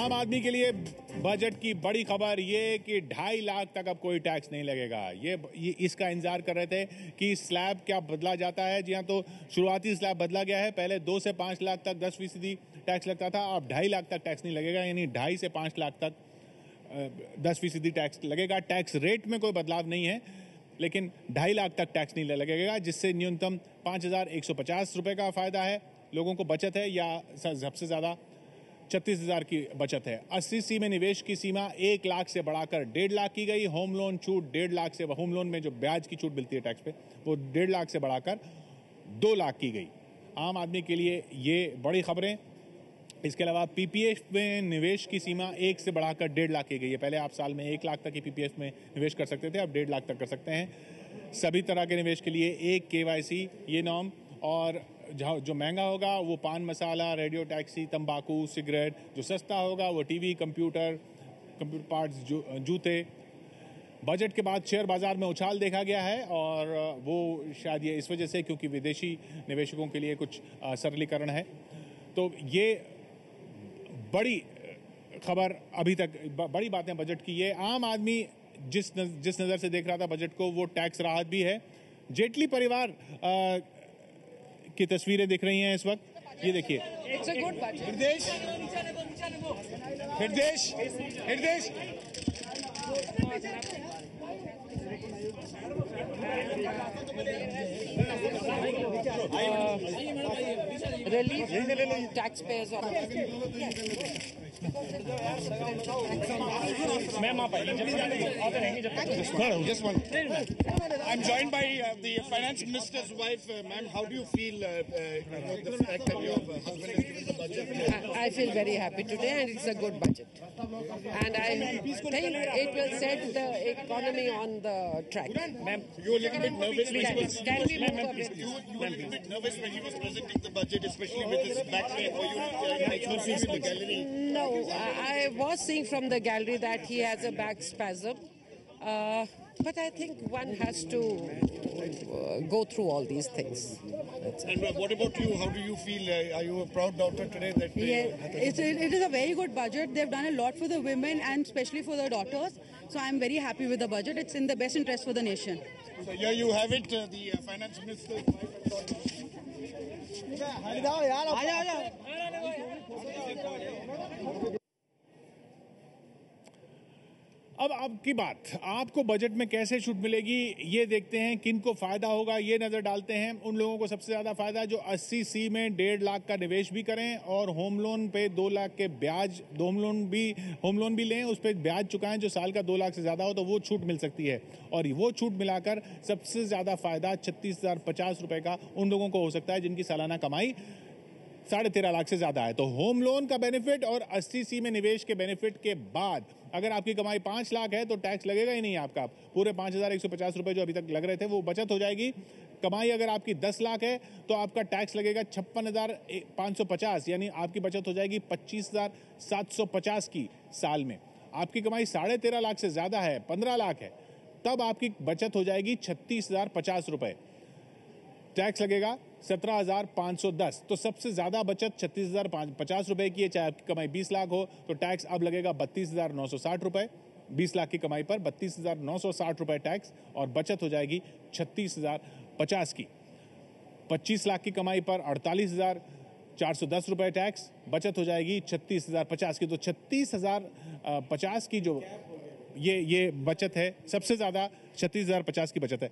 आम आदमी के लिए बजट की बड़ी खबर ये कि 2.5 लाख तक अब कोई टैक्स नहीं लगेगा। ये इसका इंतजार कर रहे थे कि स्लैब क्या बदला जाता है। जी हाँ, तो शुरुआती स्लैब बदला गया है। पहले 2 से 5 लाख तक 10% टैक्स लगता था, अब 2.5 लाख तक टैक्स नहीं लगेगा, यानी 2.5 से 5 लाख तक 10% टैक्स लगेगा। टैक्स रेट में कोई बदलाव नहीं है, लेकिन 2.5 लाख तक टैक्स नहीं लगेगा, जिससे न्यूनतम 5,150 रुपये का फायदा है लोगों को, बचत है, या सबसे ज़्यादा 36,000 की बचत है। 80C में निवेश की सीमा 1 लाख से बढ़ाकर 1.5 लाख की गई। होम लोन छूट 1.5 लाख से, होम लोन में जो ब्याज की छूट मिलती है टैक्स पे, वो 1.5 लाख से बढ़ाकर 2 लाख की गई। आम आदमी के लिए ये बड़ी खबरें। इसके अलावा पीपीएफ में निवेश की सीमा 1 से बढ़ाकर 1.5 लाख की गई है। पहले आप साल में 1 लाख तक की पीपीएफ में निवेश कर सकते थे, अब 1.5 लाख तक कर सकते हैं। सभी तरह के निवेश के लिए एक KYC ये नॉर्म, और जो महंगा होगा वो पान मसाला, रेडियो टैक्सी, तंबाकू, सिगरेट। जो सस्ता होगा वो टीवी, कंप्यूटर पार्ट्स, जूते। बजट के बाद शेयर बाजार में उछाल देखा गया है, और वो शायद ये इस वजह से क्योंकि विदेशी निवेशकों के लिए कुछ सरलीकरण है। तो ये बड़ी खबर अभी तक, बड़ी बातें बजट की। ये आम आदमी जिस नज़र से देख रहा था बजट को, वो टैक्स राहत भी है। जेटली परिवार की तस्वीरें दिख रही हैं इस वक्त, ये देखिए। It's a good budget. Hirdesh. Relief taxpayers on Just one. I'm joined by the finance minister's wife. Ma'am, how do you feel the fact that your husband has given the budget? I feel very happy today, and it's a good budget. And I think it will set the economy on the track. Ma'am, you were a little bit nervous when he was. Can we move a bit? You were a little bit nervous when he was presenting the budget, especially with his back pain. Were you in the gallery? No, I was seeing from the gallery that he has a back spasm. But I think one has to go through all these things. And what about you? How do you feel? Are you a proud daughter today? That It is a very good budget. They've done a lot for the women and especially for the daughters. So I'm very happy with the budget. It's in the best interest for the nation. So here you have it, the finance minister's wife. अब की बात, आपको budget में कैसे छूट मिलेगी ये देखते हैं। किनको फायदा होगा ये नजर डालते हैं। उन लोगों को सबसे ज्यादा फायदा जो 80C में 1.5 लाख का निवेश भी करें और होम लोन पे 2 लाख के ब्याज, होम लोन भी लें, उस पर ब्याज चुकाएं जो साल का 2 लाख से ज्यादा हो, तो वो छूट मिल सकती है। और वो छूट मिलाकर सबसे ज्यादा फायदा 36,050 रुपए का उन लोगों को हो सकता है जिनकी सालाना कमाई 13.5 लाख से ज्यादा है। तो होम लोन का बेनिफिट और 80C में निवेश के बेनिफिट के बाद अगर आपकी कमाई 5 लाख है तो टैक्स लगेगा ही नहीं आपका। पूरे 5,150 रुपए जो अभी तक लग रहे थे वो बचत हो जाएगी। कमाई अगर आपकी 10 लाख है तो आपका टैक्स लगेगा 56,550, यानी आपकी बचत हो जाएगी 25,750 की साल में। आपकी कमाई 13.5 लाख से ज्यादा है, 15 लाख है, तब आपकी बचत हो जाएगी 36,050 रुपए। टैक्स लगेगा 17,510। तो सबसे ज्यादा बचत 36,050 रुपए की है। चाहे आपकी कमाई 20 लाख हो तो टैक्स अब लगेगा 32,960 रुपए। 20 लाख की कमाई पर 32,960 रुपए टैक्स, और बचत हो जाएगी 36,050 की। 25 लाख की कमाई पर 48,410 रुपए टैक्स, बचत हो जाएगी 36,050 की। तो 36,050 की जो ये बचत है, सबसे ज्यादा 36,050 की बचत है।